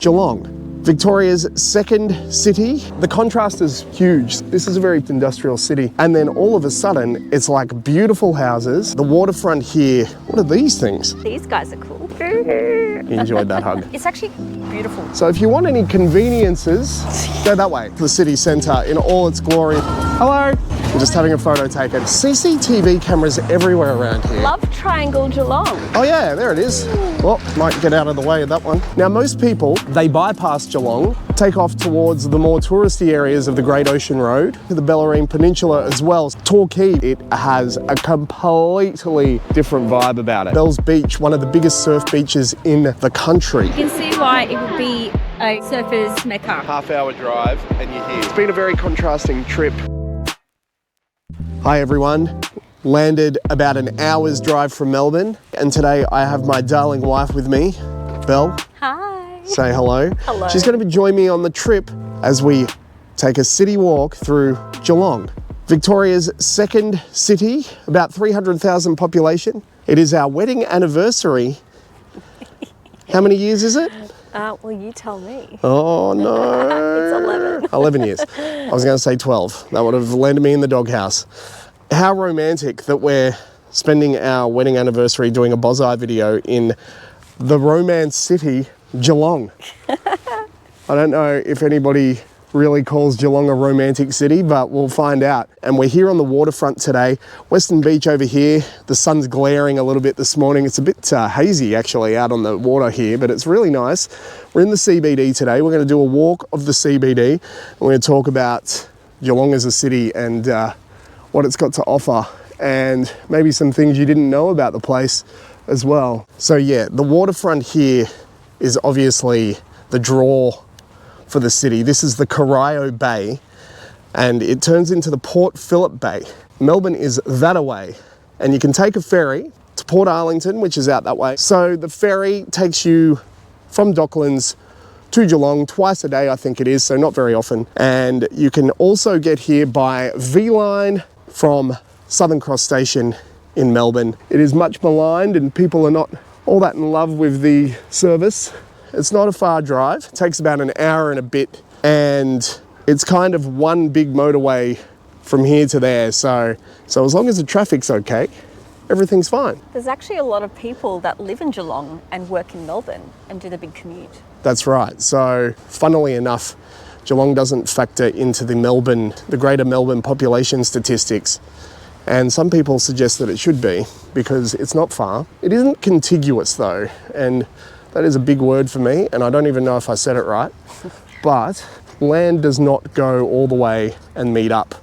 Geelong, Victoria's second city. The contrast is huge. This is a very industrial city. And then all of a sudden, it's like beautiful houses. The waterfront here, what are these things? These guys are cool. You enjoyed that hug. It's actually beautiful. So if you want any conveniences, go that way, to the city centre in all its glory. Hello. We're just having a photo taken. CCTV cameras everywhere around here. Love Triangle Geelong. Oh yeah, there it is. Well, might get out of the way of that one. Now most people, they bypass Geelong, take off towards the more touristy areas of the Great Ocean Road, the Bellarine Peninsula as well. Torquay, it has a completely different vibe about it. Bells Beach, one of the biggest surf beaches in the country. You can see why it would be a surfer's mecca. Half-hour drive and you're here. It's been a very contrasting trip. Hi everyone. Landed about an hour's drive from Melbourne, and today I have my darling wife with me, Belle. Hi. Say hello. Hello. She's going to be joining me on the trip as we take a city walk through Geelong, Victoria's second city, about 300,000 population. It is our wedding anniversary. How many years is it? Well, you tell me. Oh no. It's 11. 11 years. I was going to say 12. That would have landed me in the doghouse. How romantic that we're spending our wedding anniversary doing a bonsai video in the romance city, Geelong. I don't know if anybody really calls Geelong a romantic city, but we'll find out. And we're here on the waterfront today. Western Beach over here. The sun's glaring a little bit this morning. It's a bit hazy actually out on the water here, but it's really nice. We're in the CBD today. We're going to do a walk of the CBD. And we're going to talk about Geelong as a city and what it's got to offer, and maybe some things you didn't know about the place as well. So yeah, the waterfront here is obviously the draw for the city. This is the Corio Bay, and it turns into the Port Phillip Bay. Melbourne is that away, and you can take a ferry to Port Arlington, which is out that way. So the ferry takes you from Docklands to Geelong twice a day, I think it is, so not very often. And you can also get here by V-Line from Southern Cross Station in Melbourne. It is much maligned and people are not all that in love with the service. It's not a far drive. It takes about an hour and a bit, and it's kind of one big motorway from here to there. So as long as the traffic's okay, everything's fine. There's actually a lot of people that live in Geelong and work in Melbourne and do the big commute. That's right. So funnily enough, Geelong doesn't factor into the greater Melbourne population statistics. And some people suggest that it should be because it's not far. It isn't contiguous though, and that is a big word for me, and I don't even know if I said it right. But land does not go all the way and meet up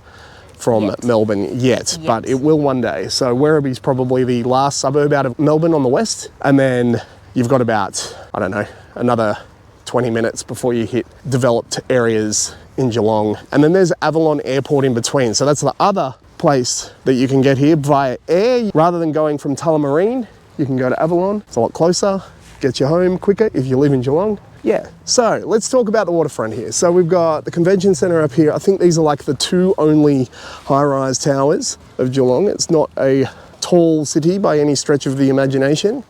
from Melbourne yet, but it will one day. So Werribee's probably the last suburb out of Melbourne on the west, and then you've got about, I don't know, another 20 minutes before you hit developed areas in Geelong. And then there's Avalon Airport in between. So that's the other place that you can get here via air. Rather than going from Tullamarine, you can go to Avalon. It's a lot closer, gets you home quicker if you live in Geelong. Yeah, so let's talk about the waterfront here. So we've got the convention centre up here. I think these are like the two only high-rise towers of Geelong. It's not a tall city by any stretch of the imagination.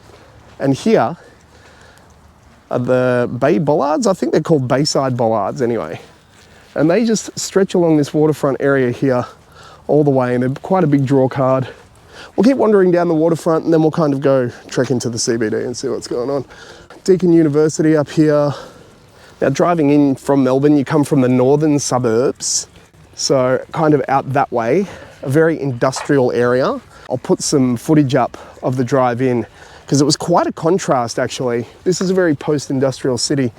And here are the bay bollards. I think they're called bayside bollards anyway. And they just stretch along this waterfront area here all the way, and they're quite a big draw card. We'll keep wandering down the waterfront and then we'll kind of go trek into the CBD and see what's going on. Deakin University up here. Now driving in from Melbourne, you come from the northern suburbs. So kind of out that way, a very industrial area. I'll put some footage up of the drive in, because it was quite a contrast actually. This is a very post-industrial city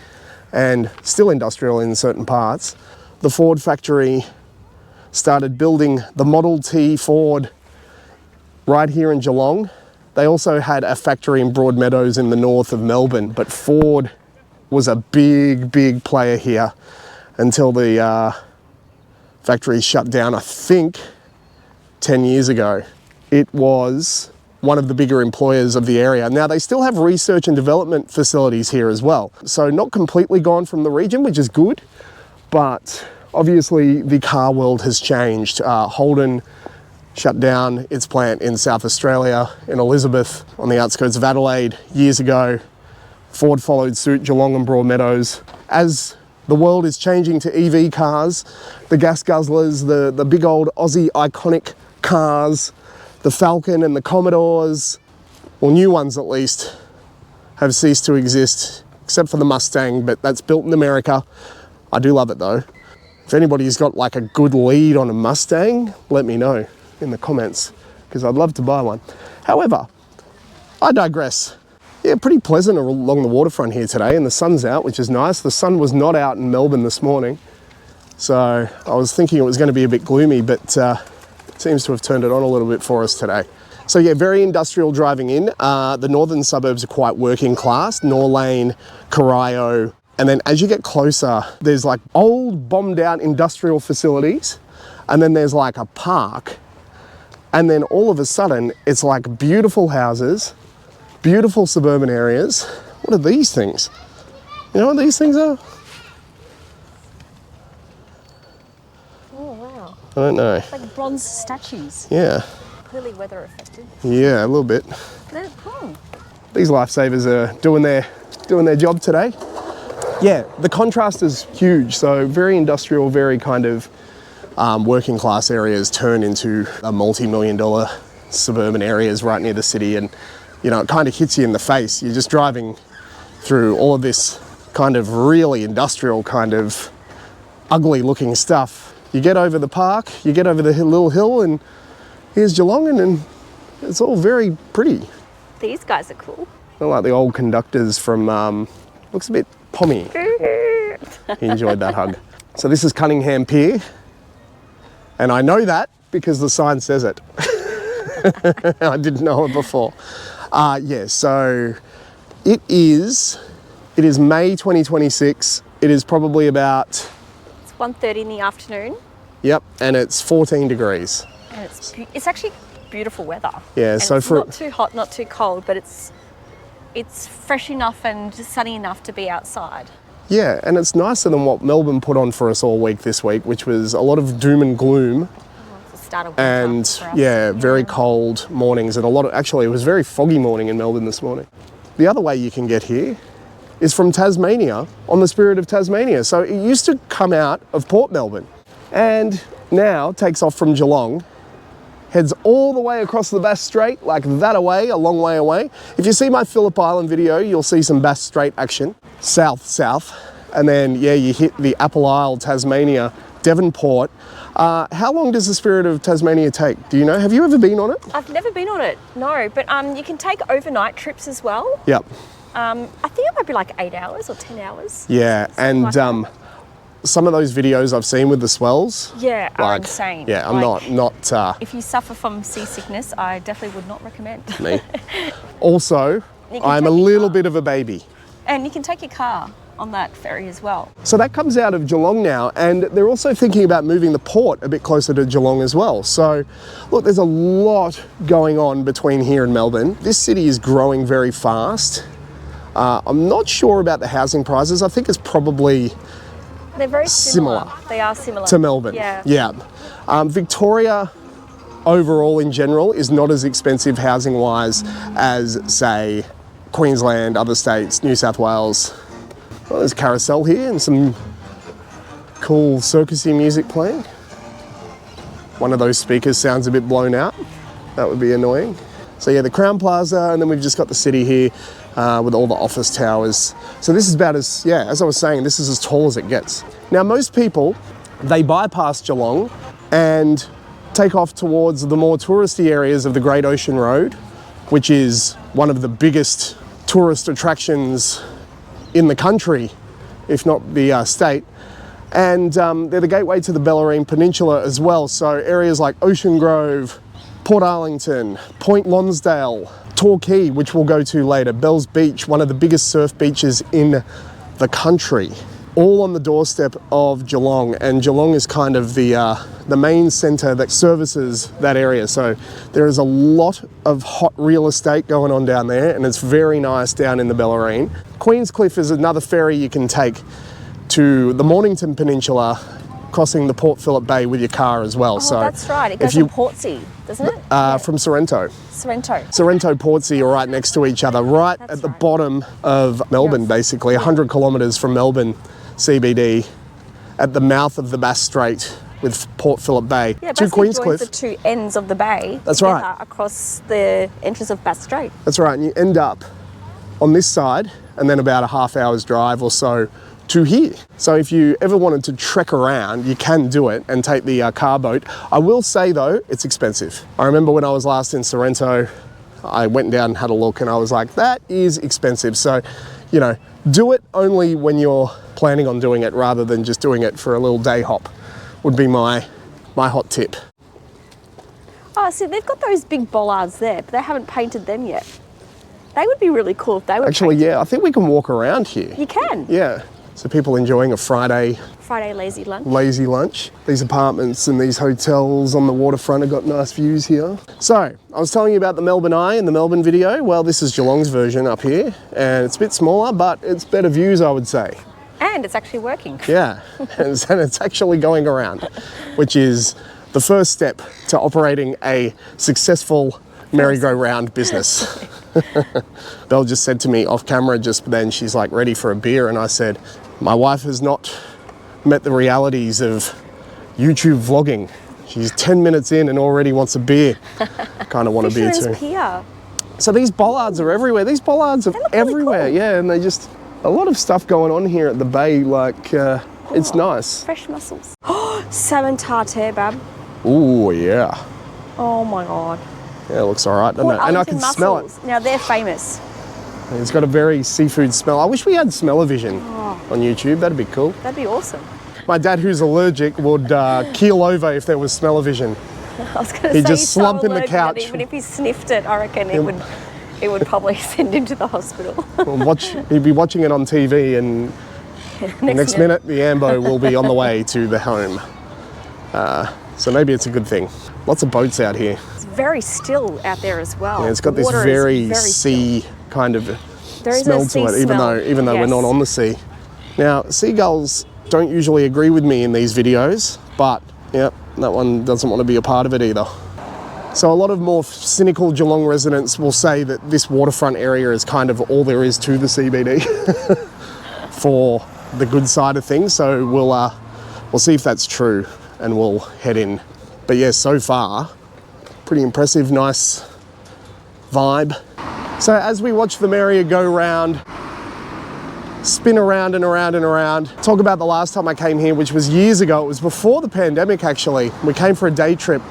and still industrial in certain parts. The Ford factory started building the Model T Ford right here in Geelong. They also had a factory in Broadmeadows in the north of Melbourne, but Ford was a big, big player here until the factory shut down, I think 10 years ago. It was one of the bigger employers of the area. Now they still have research and development facilities here as well. So not completely gone from the region, which is good, but obviously the car world has changed. Holden shut down its plant in South Australia, in Elizabeth, on the outskirts of Adelaide years ago. Ford followed suit, Geelong and Broadmeadows. As the world is changing to EV cars, the gas guzzlers, the big old Aussie iconic cars, the Falcon and the Commodores, well, new ones at least, have ceased to exist, except for the Mustang, but that's built in America. I do love it though. If anybody's got like a good lead on a Mustang, let me know in the comments, because I'd love to buy one. However, I digress. Yeah, pretty pleasant along the waterfront here today, and the sun's out, which is nice. The sun was not out in Melbourne this morning, so I was thinking it was going to be a bit gloomy, but it seems to have turned it on a little bit for us today. So yeah, very industrial driving in. The northern suburbs are quite working class, Norlane, Corio, and then as you get closer, there's like old bombed out industrial facilities, and then there's like a park, and then all of a sudden it's like beautiful houses, beautiful suburban areas. What are these things? You know what these things are? Oh, wow. I don't know. It's like bronze statues. Yeah. Clearly weather affected. Yeah, a little bit. They're cool. These lifesavers are doing their job today. Yeah, the contrast is huge. So very industrial, very kind of working class areas turn into a multi-million-dollar suburban areas right near the city, and you know, it kind of hits you in the face. You're just driving through all of this kind of really industrial, kind of ugly looking stuff. You get over the park, you get over the little hill, and here's Geelong, and it's all very pretty. These guys are cool. They're like the old conductors from, looks a bit pommy. He enjoyed that hug. So this is Cunningham Pier, and I know that because the sign says it. I didn't know it before. Yeah, so it is May 2026. It is probably about... It's 1:30 in the afternoon. Yep, and it's 14 degrees. And it's actually beautiful weather. Yeah, and so it's for... not too hot, not too cold, but it's fresh enough and sunny enough to be outside. Yeah, and it's nicer than what Melbourne put on for us all week this week, which was a lot of doom and gloom. And yeah, very cold mornings, and actually it was a very foggy morning in Melbourne this morning. The other way you can get here is from Tasmania on the Spirit of Tasmania. So it used to come out of Port Melbourne and now takes off from Geelong, heads all the way across the Bass Strait, like that away, a long way away. If you see my Phillip Island video, you'll see some Bass Strait action, south, and then yeah, you hit the Apple Isle, Tasmania, Devonport. How long does the Spirit of Tasmania take? Do you know? Have you ever been on it? I've never been on it, no, but you can take overnight trips as well. Yep. I think it might be like 8 hours or 10 hours. Yeah, and like some of those videos I've seen with the swells, are insane. Yeah, I'm not. If you suffer from seasickness, I definitely would not recommend. Me. Also, I'm a little bit of a baby. And you can take your car on that ferry as well. So that comes out of Geelong now, and they're also thinking about moving the port a bit closer to Geelong as well. So look, there's a lot going on between here and Melbourne. This city is growing very fast. I'm not sure about the housing prices. I think it's probably... They're very similar. They are similar. To Melbourne. Yeah. Victoria overall in general is not as expensive housing wise as say Queensland, other states, New South Wales. Well, there's carousel here and some cool circusy music playing. One of those speakers sounds a bit blown out. That would be annoying. So yeah, the Crown Plaza, and then we've just got the city here with all the office towers. So this is about as I was saying, this is as tall as it gets. Now most people, they bypass Geelong and take off towards the more touristy areas of the Great Ocean Road, which is one of the biggest tourist attractions in the country, if not the state. And they're the gateway to the Bellarine Peninsula as well. So areas like Ocean Grove, Port Arlington, Point Lonsdale, Torquay, which we'll go to later, Bells Beach, one of the biggest surf beaches in the country, all on the doorstep of Geelong. And Geelong is kind of the main centre that services that area. So there is a lot of hot real estate going on down there, and it's very nice down in the Bellarine. Queenscliff is another ferry you can take to the Mornington Peninsula crossing the Port Phillip Bay with your car as well. Oh, so that's right. It goes to Portsea, doesn't it? From Sorrento. Sorrento, Portsea are right next to each other, right at the bottom of Melbourne, basically, 100 kilometres from Melbourne CBD, at the mouth of the Bass Strait with Port Phillip Bay. Yeah, to Queenscliff. The two ends of the bay. That's right. Across the entrance of Bass Strait. That's right, and you end up on this side, and then about a half hour's drive or so to here. So if you ever wanted to trek around, you can do it and take the car boat. I will say though, it's expensive. I remember when I was last in Sorrento, I went down and had a look and I was like, that is expensive. So, you know, do it only when you're planning on doing it rather than just doing it for a little day hop, would be my hot tip. Oh, see, they've got those big bollards there, but they haven't painted them yet. They would be really cool if they were Actually, painted. yeah, I think we can walk around here. You can? Yeah. So people enjoying a Friday lazy lunch. Lazy lunch. These apartments and these hotels on the waterfront have got nice views here. So, I was telling you about the Melbourne Eye in the Melbourne video. Well, this is Geelong's version up here, and it's a bit smaller, but it's better views, I would say. And it's actually working. Yeah, and it's actually going around, which is the first step to operating a successful merry-go-round business. Belle just said to me off camera just then, she's like, ready for a beer, and I said, my wife has not met the realities of YouTube vlogging. She's 10 minutes in and already wants a beer. Kind of want a beer too. Pier. So these bollards are everywhere. These bollards are everywhere, really cool. Yeah, and they just, a lot of stuff going on here at the bay, like, it's nice. Fresh mussels. Oh, salmon tartare, Bab. Ooh, yeah. Oh my God. Yeah, it looks all right, doesn't it? And I can smell it. Now, they're famous. It's got a very seafood smell. I wish we had smell-o-vision on YouTube. That'd be cool. That'd be awesome. My dad, who's allergic, would keel over if there was smell-o-vision. I was going to say, he'd just slump in the couch. Even if he sniffed it, I reckon it would probably send him to the hospital. He'd be watching it on TV, and next minute the Ambo will be on the way to the home. So maybe it's a good thing. Lots of boats out here. It's very still out there as well. Yeah, it's got this very sea kind of smell to it, even though we're not on the sea. Now, seagulls don't usually agree with me in these videos, but yeah, that one doesn't want to be a part of it either. So a lot of more cynical Geelong residents will say that this waterfront area is kind of all there is to the CBD for the good side of things. So we'll see if that's true and we'll head in. But yeah, so far, pretty impressive, nice vibe. So as we watch the merry-go-round spin around and around and around, talk about the last time I came here, which was years ago. It was before the pandemic, actually. We came for a day trip.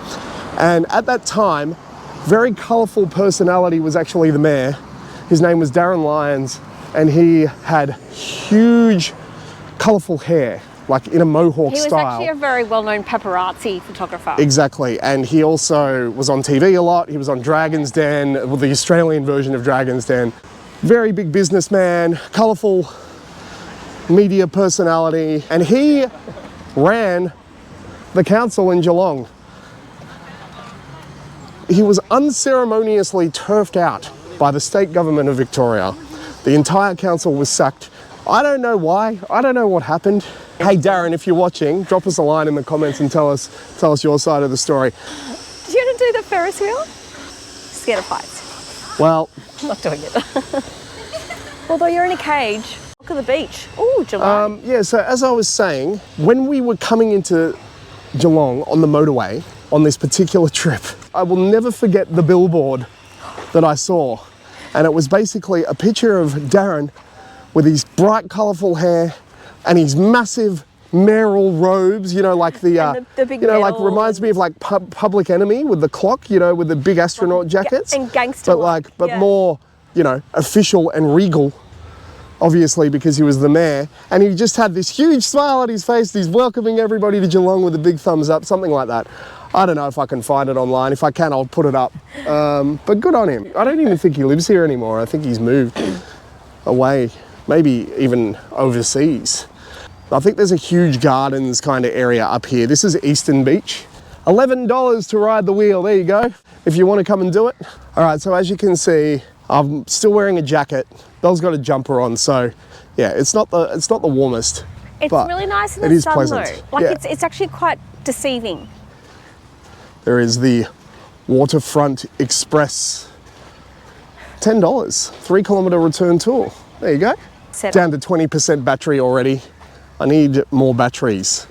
And at that time, very colourful personality was actually the mayor. His name was Darren Lyons, and he had huge, colourful hair, like in a mohawk style. He was actually a very well-known paparazzi photographer. Exactly, and he also was on TV a lot. He was on Dragon's Den, well, the Australian version of Dragon's Den. Very big businessman, colourful media personality, and he ran the council in Geelong. He was unceremoniously turfed out by the state government of Victoria. The entire council was sacked. I don't know why. I don't know what happened. Hey Darren, if you're watching, drop us a line in the comments and tell us your side of the story. Do you want to do the Ferris wheel? Scared of heights. Well, I'm not doing it. Although you're in a cage. Look at the beach. Ooh, Geelong. Yeah, so as I was saying, when we were coming into Geelong on the motorway on this particular trip, I will never forget the billboard that I saw. And it was basically a picture of Darren with his bright, colourful hair and his massive mayoral robes, you know, like the big, you know, like reminds me of like Public Enemy with the clock, you know, with the big astronaut jackets. And gangster. But more, you know, official and regal, obviously, because he was the mayor. And he just had this huge smile on his face. He's welcoming everybody to Geelong with a big thumbs up, something like that. I don't know if I can find it online. If I can, I'll put it up. But good on him. I don't even think he lives here anymore. I think he's moved away, maybe even overseas. I think there's a huge gardens kind of area up here. This is Eastern Beach. $11 to ride the wheel. There you go, if you want to come and do it. All right, so as you can see, I'm still wearing a jacket. Belle's got a jumper on, so yeah, it's not the warmest. It's but really nice in it the is sun pleasant. though. Like Yeah. it's actually quite deceiving. There is the Waterfront Express, $10, 3-kilometre return tour. There you go. Set Down to 20% battery already. I need more batteries.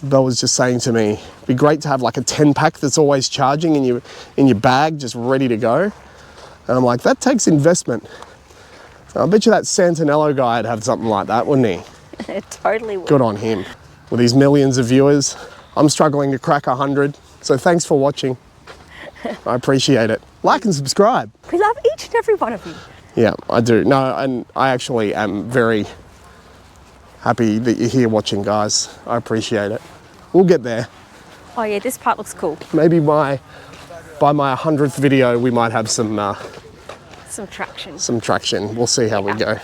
Belle was just saying to me, it'd be great to have like a 10-pack that's always charging in your bag, just ready to go. And I'm like, that takes investment. I bet you that Santinello guy would have something like that, wouldn't he? It totally would. Good on him. With his millions of viewers, I'm struggling to crack 100. So thanks for watching. I appreciate it. Like and subscribe. We love each and every one of you. Yeah, I do. No, and I actually am very happy that you're here watching, guys. I appreciate it. We'll get there. Oh yeah, this part looks cool. Maybe by my 100th video, we might have some Traction. some traction. We'll see how we go.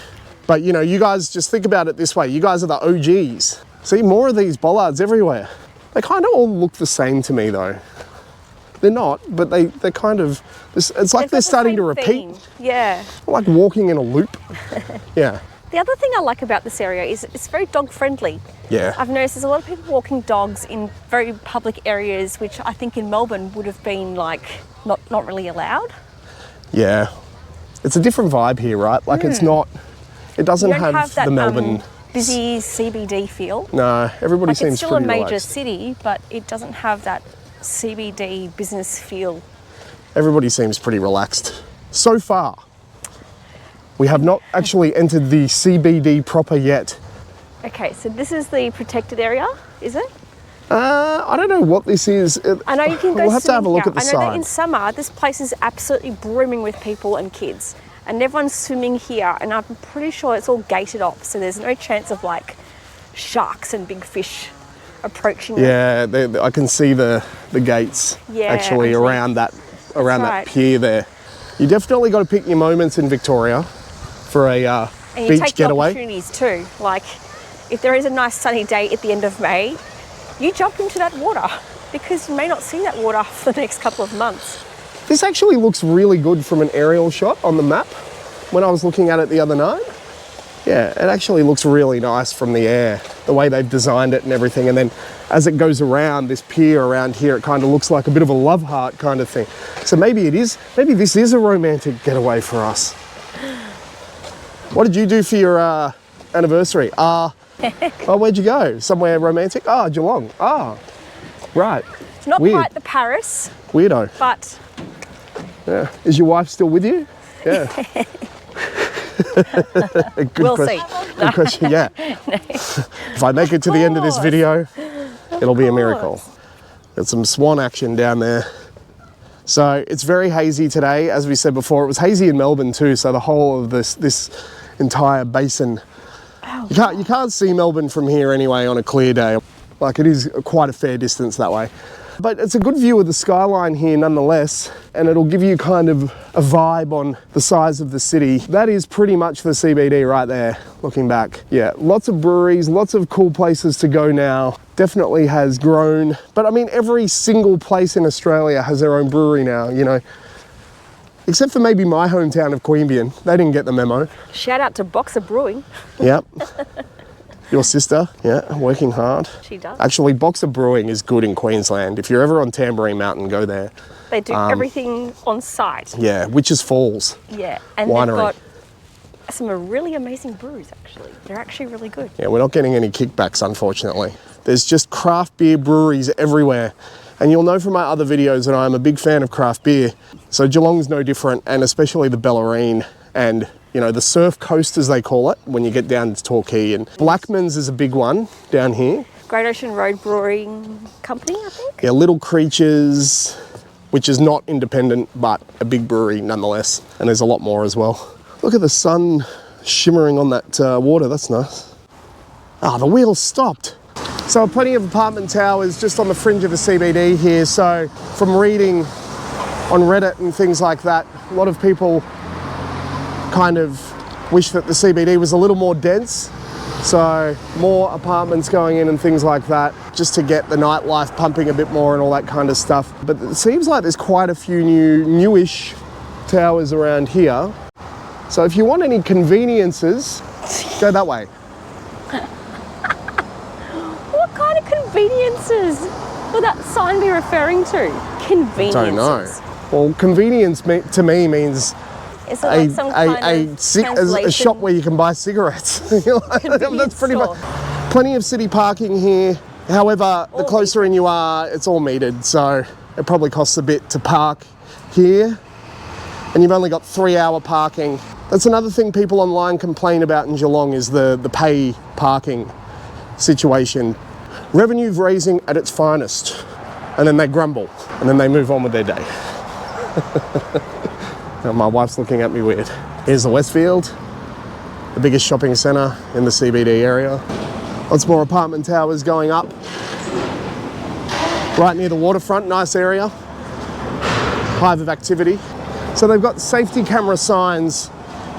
But you know, you guys just think about it this way. You guys are the OGs. See, more of these bollards everywhere. They kind of all look the same to me though. They're not, but they're kind of, it's like they're starting to repeat. Theme. Yeah. Like walking in a loop. Yeah. The other thing I like about this area is it's very dog friendly. Yeah. I've noticed there's a lot of people walking dogs in very public areas, which I think in Melbourne would have been like not really allowed. Yeah. It's a different vibe here, right? Like it's not, it doesn't You don't have that the Melbourne busy CBD feel. No, everybody Like seems it's still a pretty major relaxed. city, but it doesn't have that CBD business feel. Everybody seems pretty relaxed. So far, we have not actually entered the CBD proper yet. Okay, so this is the protected area, is it? I don't know what this is. I know you can go We'll have to have a swimming look here. at the I know that sign. in summer, this place is absolutely brimming with people and kids. And everyone's swimming here, and I'm pretty sure it's all gated off, so there's no chance of like sharks and big fish approaching you. Yeah, I can see the gates Yeah, actually I see. around that right. pier there. You definitely got to pick your moments in Victoria for a And you beach take the getaway. opportunities too. Like, if there is a nice sunny day at the end of May, you jump into that water because you may not see that water for the next couple of months. This actually looks really good from an aerial shot on the map when I was looking at it the other night. Yeah, it actually looks really nice from the air, the way they've designed it and everything. And then as it goes around, this pier around here, it kind of looks like a bit of a love heart kind of thing. So maybe this is a romantic getaway for us. What did you do for your anniversary? Oh, where'd you go? Somewhere romantic? Oh, Geelong. Oh, right. It's not Weird. quite the Paris, Weirdo. but Yeah. Is your wife still with you? Yeah. Good we'll question. see. Good question, yeah. If I make it to the end of this video, it'll be a miracle. Got some swan action down there. So it's very hazy today. As we said before, it was hazy in Melbourne too, so the whole of this entire basin. You can't see Melbourne from here anyway on a clear day. Like, it is quite a fair distance that way. But it's a good view of the skyline here nonetheless, and it'll give you kind of a vibe on the size of the city. That is pretty much the CBD right there, looking back. Yeah, lots of breweries, lots of cool places to go now. Definitely has grown. But I mean, every single place in Australia has their own brewery now, you know. Except for maybe my hometown of Queanbeyan. They didn't get the memo. Shout out to Boxer Brewing. Yep. Your sister, yeah, working hard. She does. Actually, Boxer Brewing is good in Queensland. If you're ever on Tamborine Mountain, go there. They do everything on site. Yeah, Witches Falls. Yeah, and Winery. they've got some really amazing brews, actually. They're actually really good. Yeah, we're not getting any kickbacks, unfortunately. There's just craft beer breweries everywhere. And you'll know from my other videos that I'm a big fan of craft beer. So Geelong's no different, and especially the Bellarine and, you know, the surf coast, as they call it, when you get down to Torquay. And Blackman's is a big one down here. Great Ocean Road Brewing Company, I think. Yeah, Little Creatures, which is not independent, but a big brewery nonetheless. And there's a lot more as well. Look at the sun shimmering on that water, that's nice. Ah, the wheels stopped. So plenty of apartment towers just on the fringe of the CBD here. So from reading on Reddit and things like that, a lot of people kind of wish that the CBD was a little more dense. So more apartments going in and things like that, just to get the nightlife pumping a bit more and all that kind of stuff. But it seems like there's quite a few newish towers around here. So if you want any conveniences, go that way. conveniences will that sign be referring to? Conveniences. Don't know. Well, convenience to me means Is it like some kind of a shop where you can buy cigarettes. That's pretty store. much. Plenty of city parking here. However, the closer in you are, it's all metered, so it probably costs a bit to park here. And you've only got 3-hour parking. That's another thing people online complain about in Geelong is the pay parking situation. Revenue raising at its finest. And then they grumble, and then they move on with their day. My wife's looking at me weird. Here's the Westfield, the biggest shopping centre in the CBD area. Lots more apartment towers going up. Right near the waterfront, nice area. Hive of activity. So they've got safety camera signs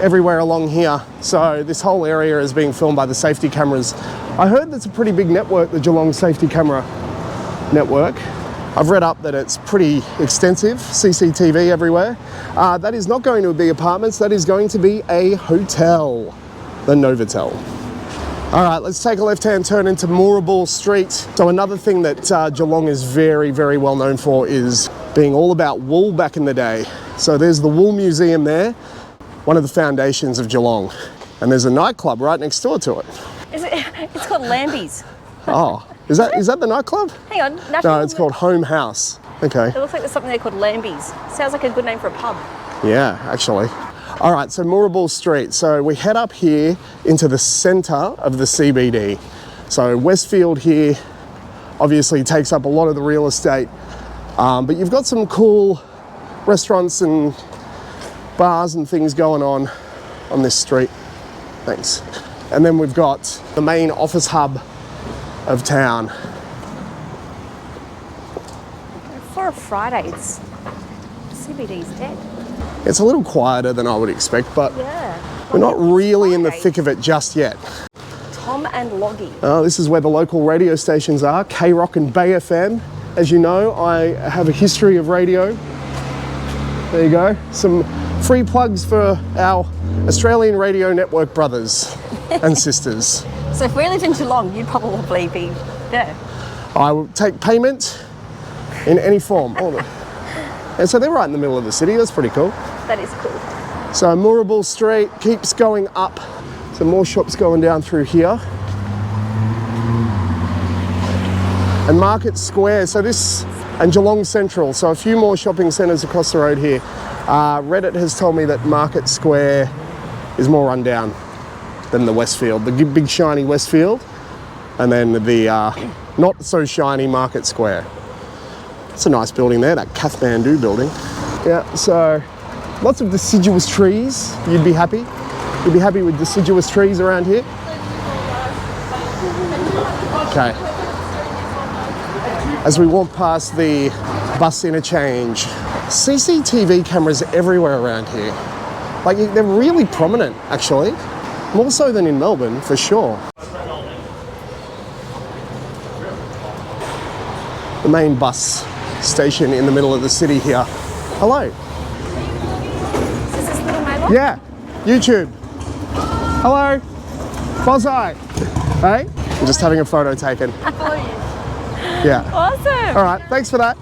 everywhere along here. So this whole area is being filmed by the safety cameras. I heard that's a pretty big network, the Geelong Safety Camera Network. I've read up that it's pretty extensive, CCTV everywhere. That is not going to be apartments, that is going to be a hotel, the Novotel. All right, let's take a left-hand turn into Moorabool Street. So another thing that Geelong is very, very well known for is being all about wool back in the day. So there's the Wool Museum there, one of the foundations of Geelong. And there's a nightclub right next door to it. It's called Lambie's. Oh, is that the nightclub? Hang on. No, it's called Home House. Okay. It looks like there's something there called Lambie's. Sounds like a good name for a pub. Yeah, actually. All right, so Moorabool Street. So we head up here into the centre of the CBD. So Westfield here obviously takes up a lot of the real estate, but you've got some cool restaurants and bars and things going on this street. Thanks. And then we've got the main office hub of town. For a Friday, CBD's dead. It's a little quieter than I would expect, but Yeah. we're not really in the thick of it just yet. Tom and Loggy. This is where the local radio stations are, K-Rock and Bay FM. As you know, I have a history of radio. There you go. Some free plugs for our Australian radio network brothers and sisters. So if we lived in Geelong, you'd probably be there. I will take payment in any form. And so they're right in the middle of the city. That's pretty cool. That is cool. So Moorabool Street keeps going up. Some more shops going down through here. And Market Square, so this, and Geelong Central, so a few more shopping centres across the road here. Reddit has told me that Market Square is more rundown than the Westfield, the big shiny Westfield, and then the not so shiny Market Square. It's a nice building there, that Kathmandu building. Yeah, so lots of deciduous trees. You'd be happy. You'd be happy with deciduous trees around here. Okay. As we walk past the bus interchange, CCTV cameras everywhere around here. Like, they're really prominent, actually. More so than in Melbourne, for sure. The main bus station in the middle of the city here. Hello. Is this little Mabel? Yeah, YouTube. Hello. Bonsai. Hey? I'm just having a photo taken. Yeah. Awesome. All right, thanks for that.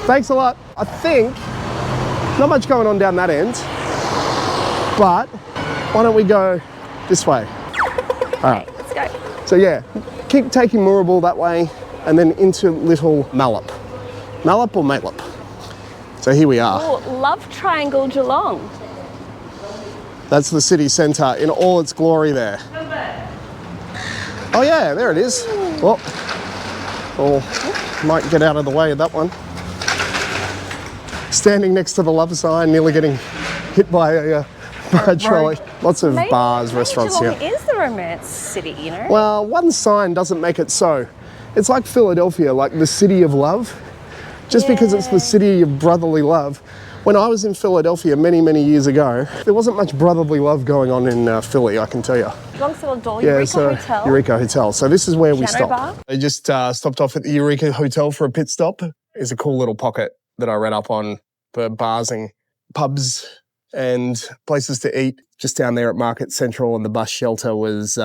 Thanks a lot. I think not much going on down that end, but why don't we go this way? All right. Let's go. So yeah, keep taking Moorabool that way and then into Little Mallup. Mallup or Matlup? So here we are. Oh, Love Triangle Geelong. That's the city centre in all its glory there. Oh yeah, there it is. Well, might get out of the way of that one. Standing next to the love sign, nearly getting hit by a trolley. Lots of bars, restaurants here. Geelong is the romance city, you know? Well, one sign doesn't make it so. It's like Philadelphia, like the city of love. Just because it's the city of brotherly love. When I was in Philadelphia many, many years ago, there wasn't much brotherly love going on in Philly, I can tell you. Geelong Cellar Door, Eureka Hotel. Eureka Hotel. So this is where we Piano stop. bar. I just stopped off at the Eureka Hotel for a pit stop. It's a cool little pocket that I read up on for bars and pubs and places to eat. Just down there at Market Central, and the bus shelter was,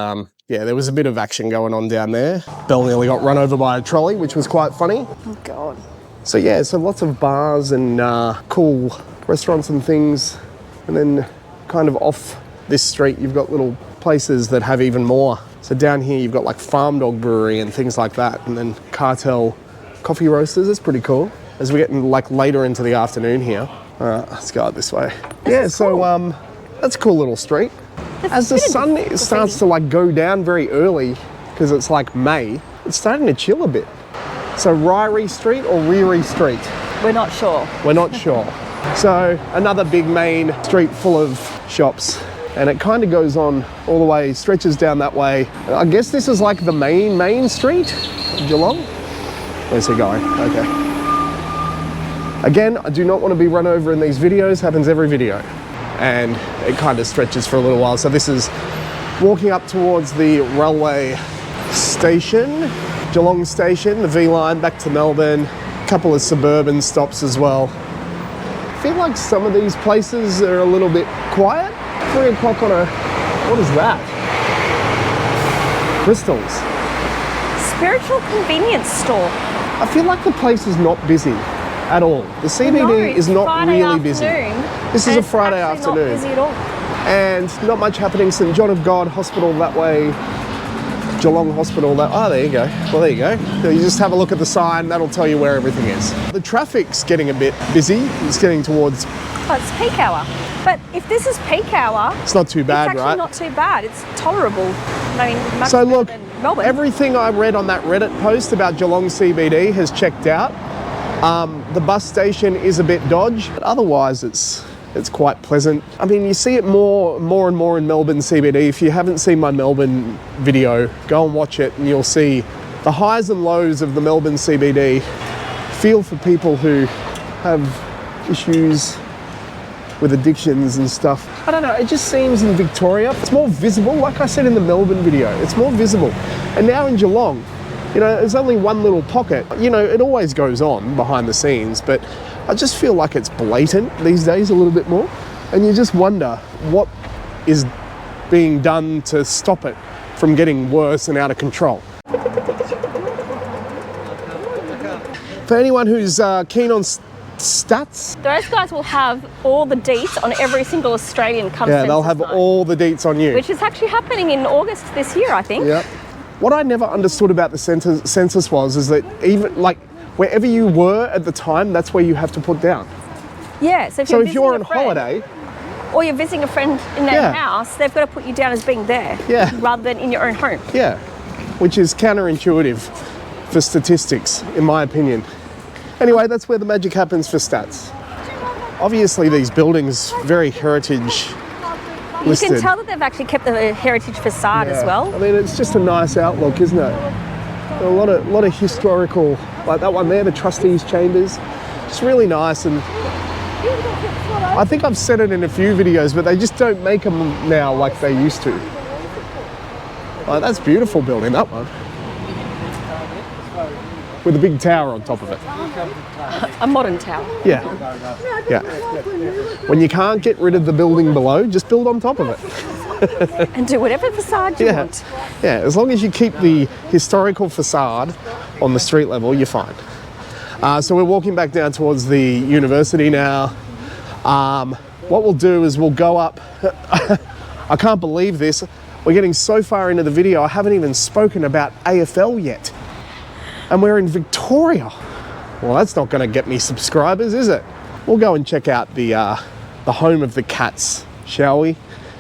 Yeah, there was a bit of action going on down there. Belle nearly got run over by a trolley, which was quite funny. Oh God. So yeah, so lots of bars and cool restaurants and things. And then kind of off this street, you've got little places that have even more. So down here, you've got like Farm Dog Brewery and things like that. And then Cartel Coffee Roasters. It's pretty cool. As we get like later into the afternoon here. All right, let's go out this way. That's a cool little street. As the sun starts to like go down very early, because it's like May, it's starting to chill a bit. So Ryrie Street or Reary Street? We're not sure. We're not sure. So another big main street full of shops, and it kind of goes on all the way, stretches down that way. I guess this is like the main street of Geelong. Where's he going? Okay. Again, I do not want to be run over in these videos, happens every video. And it kind of stretches for a little while. So this is walking up towards the railway station, Geelong station, the V line back to Melbourne, a couple of suburban stops as well. I feel like some of these places are a little bit quiet. 3 o'clock on a, what is that? Bristol's. Spiritual convenience store. I feel like the place is not busy at all. The CBD is not Friday really busy. This is a Friday afternoon. Not busy at all. And not much happening. St John of God Hospital that way, Geelong Hospital that, oh, there you go. Well, there you go. So you just have a look at the sign, that'll tell you where everything is. The traffic's getting a bit busy. It's getting towards... Oh, it's peak hour. But if this is peak hour... It's not too bad, right? It's actually not too bad. It's tolerable. I mean, much so better look, than Melbourne. Everything I read on that Reddit post about Geelong CBD has checked out. The bus station is a bit dodgy, but otherwise it's quite pleasant. I mean, you see it more and more in Melbourne CBD. If you haven't seen my Melbourne video, go and watch it and you'll see the highs and lows of the Melbourne CBD. Feel for people who have issues with addictions and stuff. I don't know, it just seems in Victoria, it's more visible. Like I said in the Melbourne video, it's more visible. And now in Geelong, you know, there's only one little pocket. You know, it always goes on behind the scenes, but I just feel like it's blatant these days a little bit more. And you just wonder what is being done to stop it from getting worse and out of control. For anyone who's keen on stats. Those guys will have all the deets on every single Australian come census. Yeah, they'll have all the deets on you. Which is actually happening in August this year, I think. Yep. What I never understood about the census was that even like wherever you were at the time, that's where you have to put down. Yeah, so if you're on holiday or you're visiting a friend in their house, they've got to put you down as being there rather than in your own home. Yeah, which is counterintuitive for statistics, in my opinion. Anyway, that's where the magic happens for stats. Obviously, these buildings, very heritage listed. You can tell that they've actually kept the heritage facade as well. I mean, it's just a nice outlook, isn't it? A lot of historical, like that one there, the trustees' chambers. It's really nice, and I think I've said it in a few videos, but they just don't make them now like they used to. Like, that's a beautiful building, that one. With a big tower on top of it. A modern tower. Yeah. Yeah. When you can't get rid of the building below, just build on top of it. And do whatever facade you want. Yeah, as long as you keep the historical facade on the street level, you're fine. So we're walking back down towards the university now. What we'll do is we'll go up. I can't believe this. We're getting so far into the video, I haven't even spoken about AFL yet. And we're in Victoria. Well, that's not going to get me subscribers, is it? We'll go and check out the home of the Cats, shall we?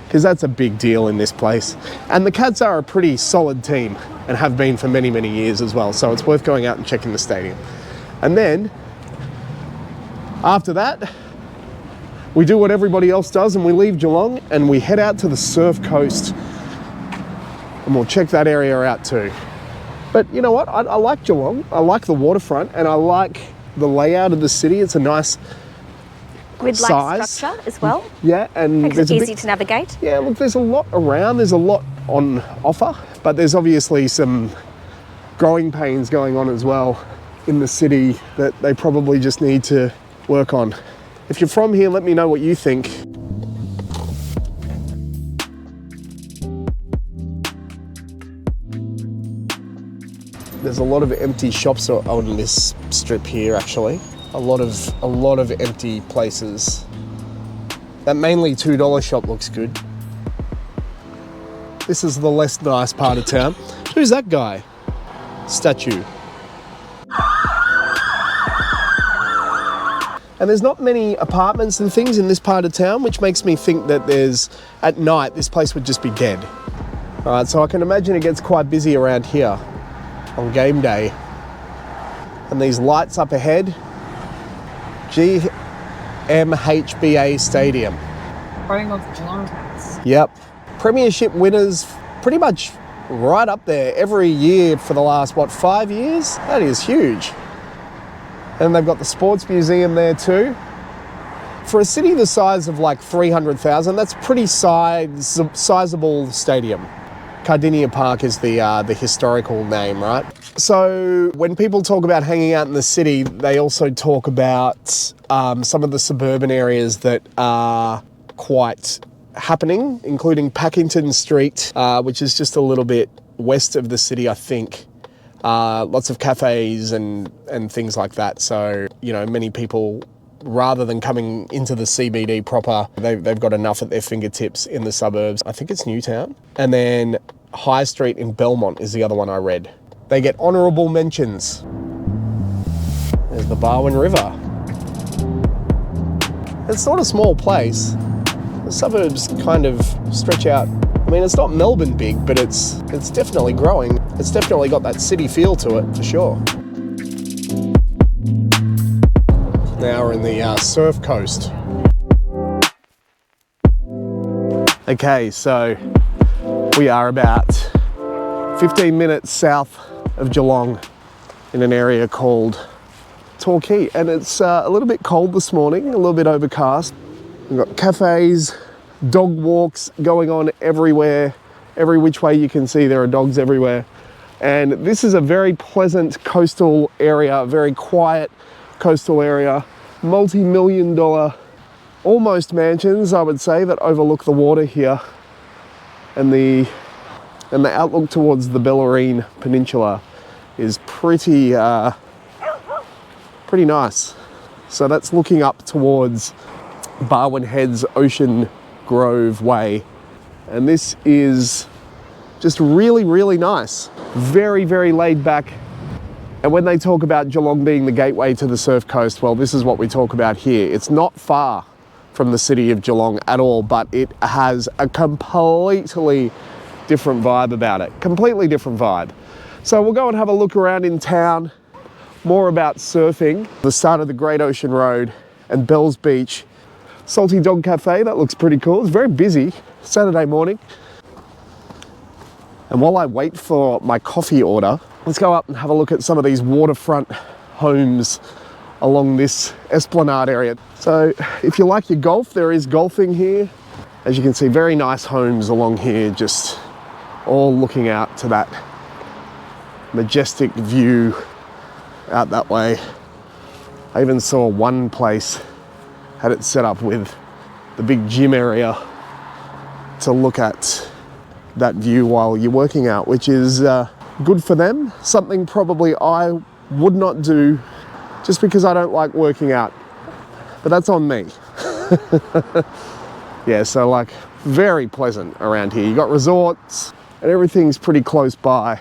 Because that's a big deal in this place. And the Cats are a pretty solid team and have been for many, many years as well. So it's worth going out and checking the stadium. And then, after that, we do what everybody else does and we leave Geelong and we head out to the Surf Coast. And we'll check that area out too. But you know what? I like Geelong. I like the waterfront and I like the layout of the city. It's a nice grid-like structure as well. Yeah, and makes it easy to navigate. Yeah, look, there's a lot around. There's a lot on offer, but there's obviously some growing pains going on as well in the city that they probably just need to work on. If you're from here, let me know what you think. There's a lot of empty shops on this strip here, actually. A lot of empty places. That mainly $2 shop looks good. This is the less nice part of town. Who's that guy? Statue. And there's not many apartments and things in this part of town, which makes me think that at night, this place would just be dead. All right, so I can imagine it gets quite busy around here on game day. And these lights up ahead, GMHBA Stadium. Home of Geelong. Yep. Premiership winners pretty much right up there every year for the last, 5 years? That is huge. And they've got the sports museum there too. For a city the size of like 300,000, that's pretty sizable stadium. Cardinia Park is the historical name, right? So when people talk about hanging out in the city, they also talk about some of the suburban areas that are quite happening, including Packington Street, which is just a little bit west of the city, I think. Lots of cafes and things like that. So, many people, rather than coming into the CBD proper, they've got enough at their fingertips in the suburbs. I think it's Newtown. And then High Street in Belmont is the other one I read. They get honourable mentions. There's the Barwon River. It's not a small place. The suburbs kind of stretch out. I mean, it's not Melbourne big, but it's definitely growing. It's definitely got that city feel to it, for sure. Now we're in the Surf Coast. Okay, so we are about 15 minutes south of Geelong in an area called Torquay, and it's a little bit cold this morning, a little bit overcast. We've got cafes, dog walks going on everywhere. Every which way you can see, there are dogs everywhere. And this is a very pleasant coastal area, very quiet coastal area. Multi-million dollar, almost mansions, I would say, that overlook the water here. And the outlook towards the Bellarine Peninsula is pretty nice. So that's looking up towards Barwon Heads Ocean Grove Way. And this is just really, really nice. Very, very laid back. And when they talk about Geelong being the gateway to the surf coast, well, this is what we talk about here. It's not far from the city of Geelong at all, but it has a completely different vibe about it. Completely different vibe. So we'll go and have a look around in town, more about surfing, the start of the Great Ocean Road and Bells Beach. Salty Dog Cafe, that looks pretty cool. It's very busy, Saturday morning. And while I wait for my coffee order, let's go up and have a look at some of these waterfront homes along this esplanade area. So if you like your golf, there is golfing here. As you can see, very nice homes along here, just all looking out to that majestic view out that way. I even saw one place had it set up with the big gym area to look at that view while you're working out, which is good for them. Something probably I would not do just because I don't like working out, but that's on me. Yeah, so like very pleasant around here. You got resorts and everything's pretty close by.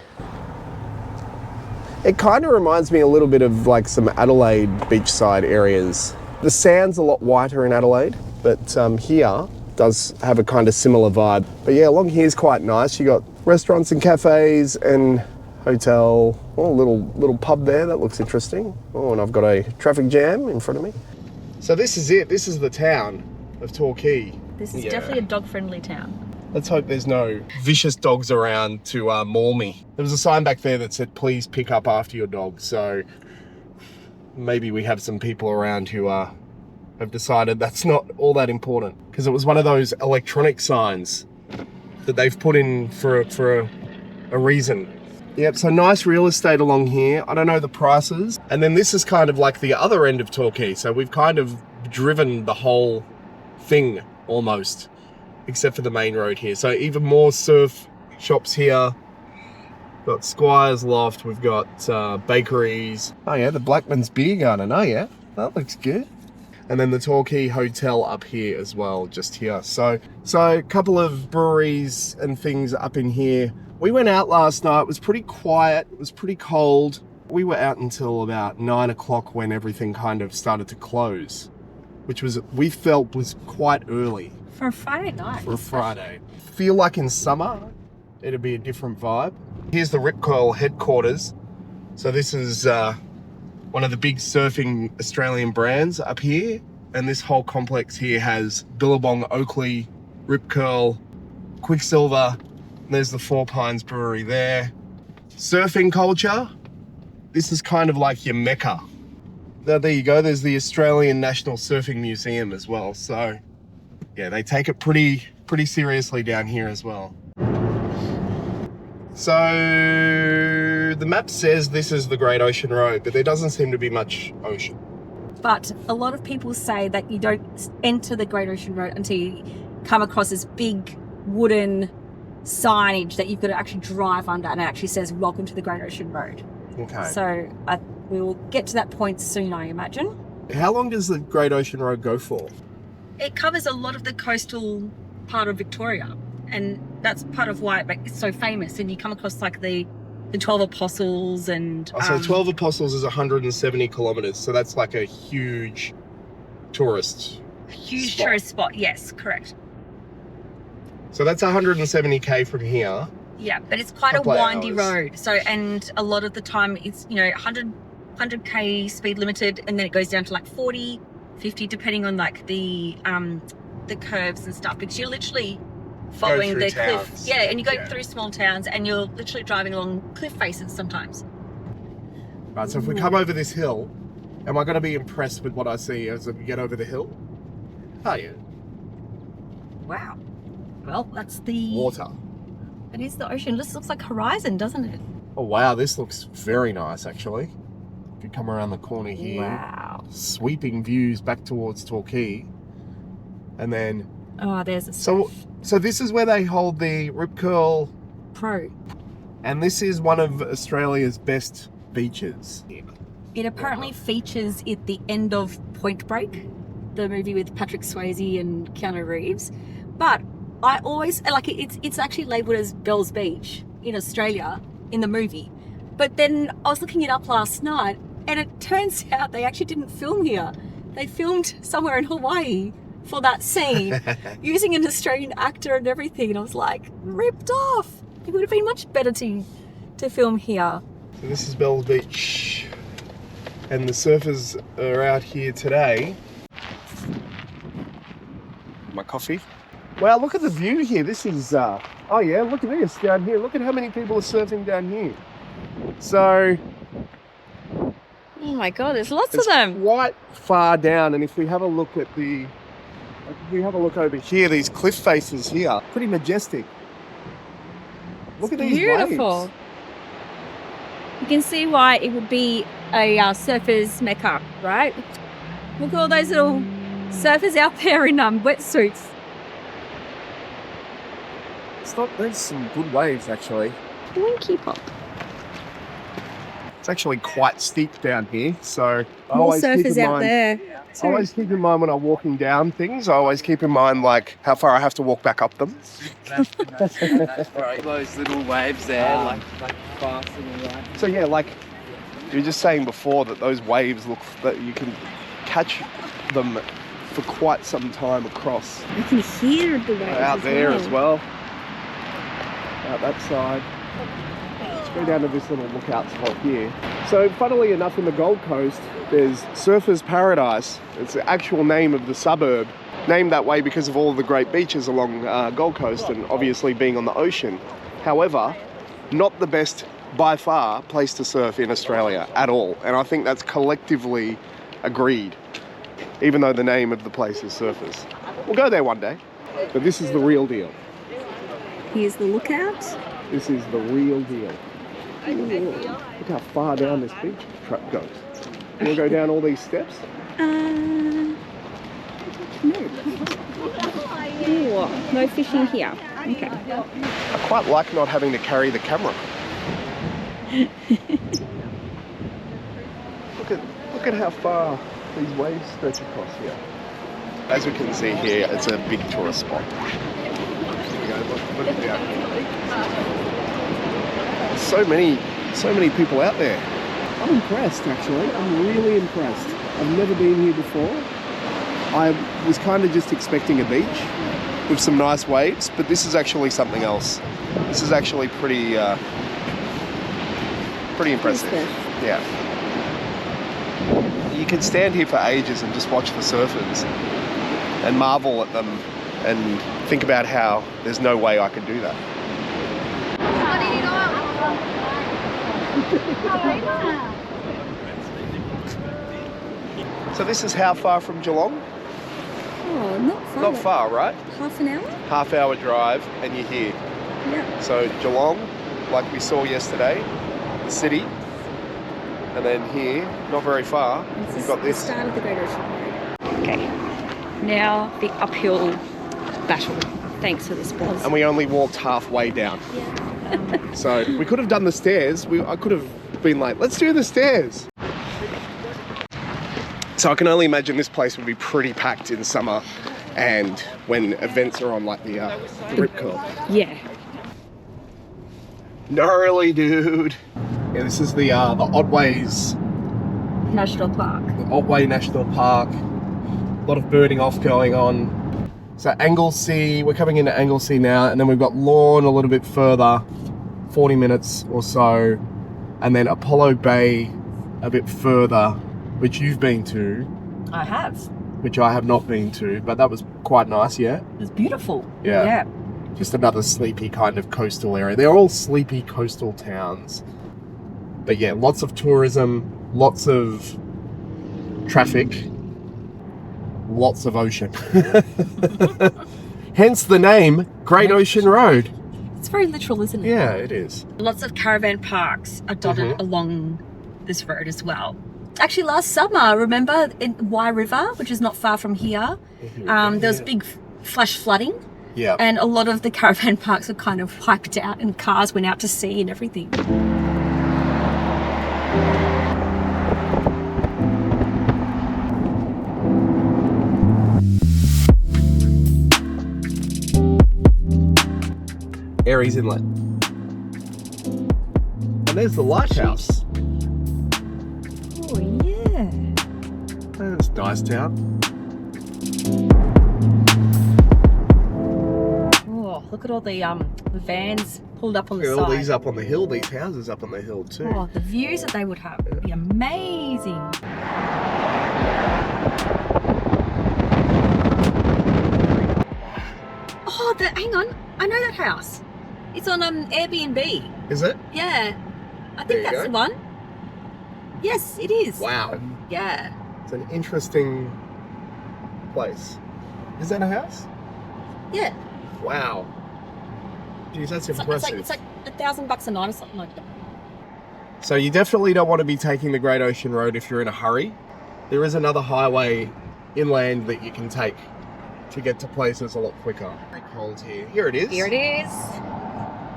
It kind of reminds me a little bit of like some Adelaide beachside areas. The sand's a lot whiter in Adelaide, but here does have a kind of similar vibe. But yeah, along here is quite nice. You got restaurants and cafes and hotel. Oh, a little pub there, that looks interesting. Oh, and I've got a traffic jam in front of me. So this is it. This is the town of Torquay. This is definitely a dog-friendly town. Let's hope there's no vicious dogs around to maul me. There was a sign back there that said, please pick up after your dog. So maybe we have some people around who have decided that's not all that important, because it was one of those electronic signs that they've put in for a reason. Yep, so nice real estate along here. I don't know the prices. And then this is kind of like the other end of Torquay. So we've kind of driven the whole thing almost, except for the main road here. So even more surf shops here. Got Squire's Loft, we've got bakeries. Oh yeah, the Blackman's Beer Garden, oh yeah, that looks good. And then the Torquay Hotel up here as well, just here. So a couple of breweries and things up in here. We went out last night, it was pretty quiet, it was pretty cold. We were out until about 9 o'clock when everything kind of started to close, which we felt was quite early. For a Friday night. For a Friday. Feel like in summer, it'd be a different vibe. Here's the Rip Curl headquarters. So this is one of the big surfing Australian brands up here. And this whole complex here has Billabong, Oakley, Rip Curl, Quicksilver. And there's the Four Pines Brewery there. Surfing culture. This is kind of like your mecca. Now, there you go. There's the Australian National Surfing Museum as well. So yeah, they take it pretty seriously down here as well. So the map says this is the Great Ocean Road, but there doesn't seem to be much ocean. But a lot of people say that you don't enter the Great Ocean Road until you come across this big wooden signage that you've got to actually drive under, and it actually says, "Welcome to the Great Ocean Road." Okay. So we will get to that point soon, I imagine. How long does the Great Ocean Road go for? It covers a lot of the coastal part of Victoria, and that's part of why it's so famous. And you come across like the 12 Apostles and... So 12 Apostles is 170 kilometres, so that's like a huge tourist spot. Yes, correct. So that's 170k from here. Yeah, but it's quite a windy road. So, and a lot of the time it's, 100k speed limited, and then it goes down to like 40, 50, depending on like the curves and stuff, because you're literally following the cliff. Yeah, and you go through small towns, and you're literally driving along cliff faces sometimes. Right, so if we come over this hill, am I going to be impressed with what I see as we get over the hill? Oh yeah. Wow. Well, that's the... water. It is the ocean. This looks like horizon, doesn't it? Oh wow, this looks very nice actually. If you come around the corner here, wow, sweeping views back towards Torquay, and then there's a so this is where they hold the Rip Curl Pro, and this is one of Australia's best beaches. It apparently features at the end of Point Break, the movie with Patrick Swayze and Keanu Reeves, but I always it's actually labelled as Bells Beach in Australia in the movie. But then I was looking it up last night, and it turns out they actually didn't film here. They filmed somewhere in Hawaii for that scene using an Australian actor and everything. And I was like, ripped off. It would have been much better to film here. So this is Bells Beach, and the surfers are out here today. My coffee. Wow, look at the view here. This is, oh yeah, look at this down here. Look at how many people are surfing down here. So... oh my God, there's lots of them. Quite far down, and if we have a look at over here, these cliff faces here, pretty majestic. Look at these beautiful waves. You can see why it would be a surfer's mecca, right? Look at all those little surfers out there in wetsuits. There's some good waves actually. Keep up. It's actually quite steep down here, so more surfers out there. I always keep in mind when I'm walking down things, I always keep in mind like how far I have to walk back up them. That's right. Those little waves there, like fast and all that. So yeah, like you were just saying before, that those waves look that you can catch them for quite some time across. You can hear the waves out there as well. Out that side. Let's go down to this little lookout spot here. So funnily enough, in the Gold Coast, there's Surfers Paradise. It's the actual name of the suburb, named that way because of all of the great beaches along Gold Coast and obviously being on the ocean. However, not the best by far place to surf in Australia at all. And I think that's collectively agreed, even though the name of the place is Surfers. We'll go there one day, but this is the real deal. Here's the lookout. This is the real deal. Ooh, look how far down this beach truck goes. We'll go down all these steps. No. Ooh, no fishing here. Okay. I quite like not having to carry the camera. Look at how far these waves stretch across here. As we can see here, it's a big tourist spot. Look at that. So many people out there. I'm impressed, actually. I'm really impressed. I've never been here before. I was kind of just expecting a beach with some nice waves, but this is actually something else. This is actually pretty impressive. Yeah. You can stand here for ages and just watch the surfers and marvel at them and think about how there's no way I could do that. So this is how far from Geelong? Oh, not far. Not far, right? Half an hour? Half-hour drive and you're here. Yeah. So Geelong, like we saw yesterday, the city, and then here, not very far, you've got this. The start of the Great Ocean Road. Okay, now the uphill battle. Thanks for this, Boz. And we only walked halfway down. Yeah. So we could have done the stairs. I could have been like, let's do the stairs. So I can only imagine this place would be pretty packed in summer and when events are on, like the Rip Curl. Yeah. Gnarly, dude. Yeah, this is the Otways National Park. The Otway National Park. A lot of birding off going on. So Anglesea, we're coming into Anglesea now, and then we've got Lorne a little bit further, 40 minutes or so, and then Apollo Bay a bit further, which you've been to. I have. Which I have not been to, but that was quite nice, yeah? It was beautiful. Yeah. Yeah. Just another sleepy kind of coastal area. They're all sleepy coastal towns. But yeah, lots of tourism, lots of traffic, lots of ocean. Hence the name Great Ocean Road. It's very literal, isn't it? Yeah, it is. Lots of caravan parks are dotted along this road as well. Actually, last summer, remember in Wye River, which is not far from here, there was big flash flooding. Yeah. And a lot of the caravan parks were kind of wiped out and cars went out to sea and everything. Aries Inlet. And there's the lighthouse. Oh, yeah. That's a nice town. Oh, look at all the vans pulled up on the Look at side. all these up on the hill, these houses up on the hill too. Oh, the views that they would have would be amazing. Oh, hang on. I know that house. It's on Airbnb. Is it? Yeah. I There think you that's go. the one. Yes, it is. Wow. Yeah. It's an interesting place. Is that a house? Yeah. Wow. Geez, that's It's impressive. like $1,000 a night or something like that. So you definitely don't want to be taking the Great Ocean Road if you're in a hurry. There is another highway inland that you can take to get to places a lot quicker. Very cold here. Here it is. Here it is.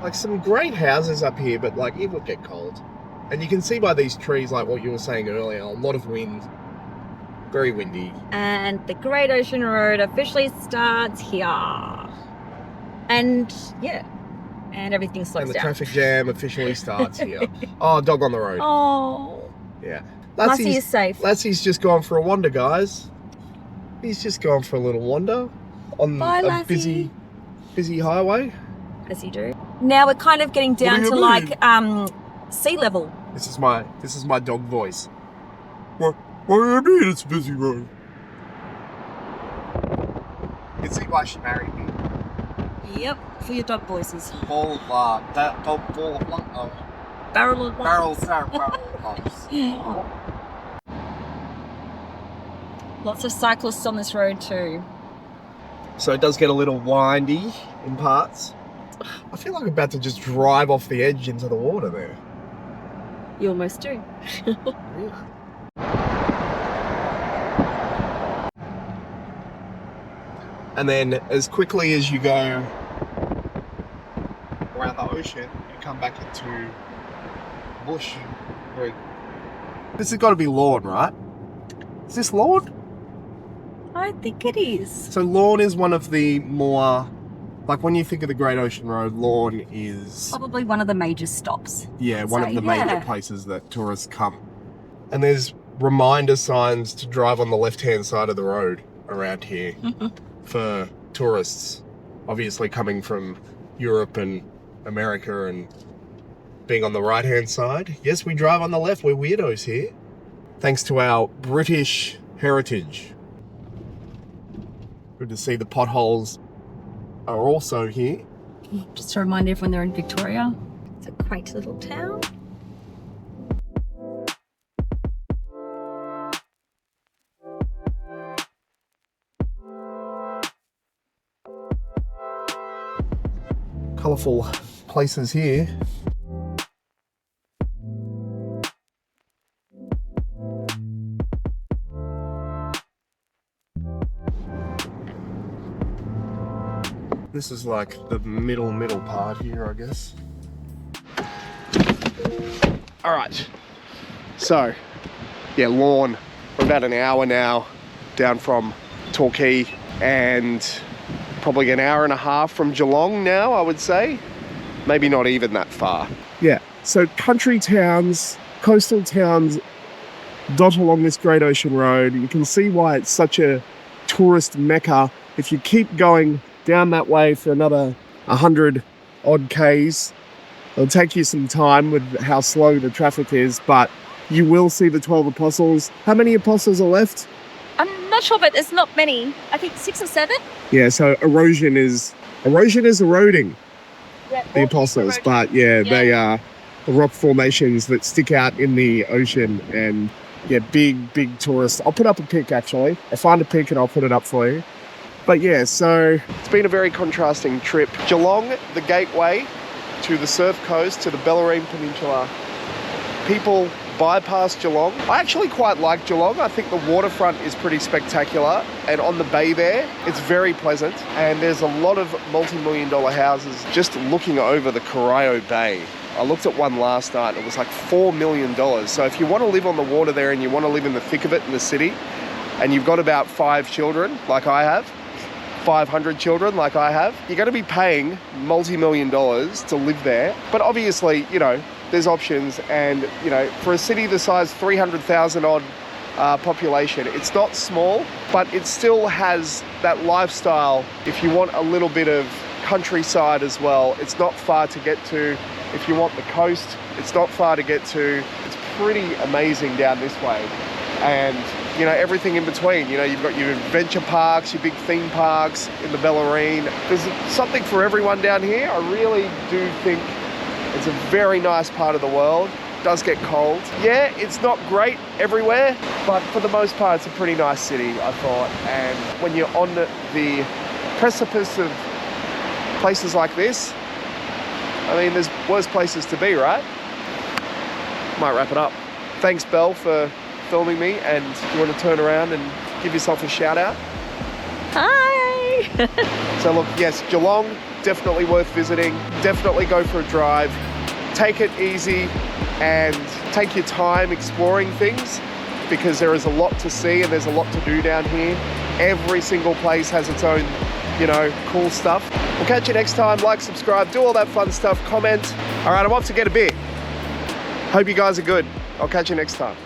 Like some great houses up here, but like it will get cold. And you can see by these trees, like what you were saying earlier, a lot of wind. Very windy. And the Great Ocean Road officially starts here. And yeah, and everything slows And the down. traffic jam officially starts here. Oh, dog on the road. Oh, Yeah. Lassie is safe. Lassie's just gone for a wander, guys. He's just gone for a little wander on Bye, a Lassie. busy highway. As you do. Now we're kind of getting down do you to mean? like sea level. This is my dog voice. What do you mean it's a busy road? You can see why she married me. Yep, for your dog voices. Ball of love. That dog ball of love. Barrel of Barrel laughs. of Lots of cyclists on this road too. So it does get a little windy in parts. I feel like I'm about to just drive off the edge into the water there. You almost do. And then as quickly as you go around the ocean, you come back into bush. This has got to be Lorne, right? Is this Lorne? I think it is. So Lorne is one of the more, like when you think of the Great Ocean Road, Lorne is... Probably one of the major stops. one of the major places that tourists come. And there's reminder signs to drive on the left-hand side of the road around here for tourists, obviously coming from Europe and America and being on the right-hand side. Yes, we drive on the left. We're weirdos here. Thanks to our British heritage. Good to see the potholes are also here. Just to remind everyone they're in Victoria. It's a quaint little town. Colourful places here. This is like the middle part here, I guess. All right, so yeah, Lorne. We're about an hour now down from Torquay and probably an hour and a half from Geelong now, I would say. Maybe not even that far. Yeah, so country towns, coastal towns dot along this Great Ocean Road. You can see why it's such a tourist mecca. If you keep going down that way for another 100 odd Ks, it'll take you some time with how slow the traffic is, but you will see the 12 apostles. How many apostles are left? I'm not sure, but there's not many. I think 6 or 7. Yeah, so erosion is eroding the apostles, but they are the rock formations that stick out in the ocean, and yeah, big tourists. I'll put up a pic actually. I'll find a pic and I'll put it up for you. But yeah, so it's been a very contrasting trip. Geelong, the gateway to the surf coast, to the Bellarine Peninsula. People bypass Geelong. I actually quite like Geelong. I think the waterfront is pretty spectacular, and on the bay there, it's very pleasant, and there's a lot of multi-million dollar houses just looking over the Corio Bay. I looked at one last night, it was like $4 million. So if you want to live on the water there and you want to live in the thick of it in the city, and you've got about 5 children like I have, 500 children like I have, you're going to be paying multi-million dollars to live there. But obviously, you know, there's options, and you know, for a city the size 300,000 odd population, it's not small, but it still has that lifestyle. If you want a little bit of countryside as well, it's not far to get to. If you want the coast, it's not far to get to. It's pretty amazing down this way, and you know, everything in between. You know, you've got your adventure parks, your big theme parks in the Bellarine. There's something for everyone down here. I really do think it's a very nice part of the world. It does get cold. Yeah, it's not great everywhere, but for the most part, it's a pretty nice city, I thought. And when you're on the precipice of places like this, I mean, there's worse places to be, right? Might wrap it up. Thanks, Belle, for filming me, and you want to turn around and give yourself a shout out? Hi! So look, yes, Geelong, definitely worth visiting. Definitely go for a drive. Take it easy and take your time exploring things, because there is a lot to see and there's a lot to do down here. Every single place has its own, you know, cool stuff. We'll catch you next time. Like, subscribe, do all that fun stuff, comment. All right, I'm off to get a beer. Hope you guys are good. I'll catch you next time.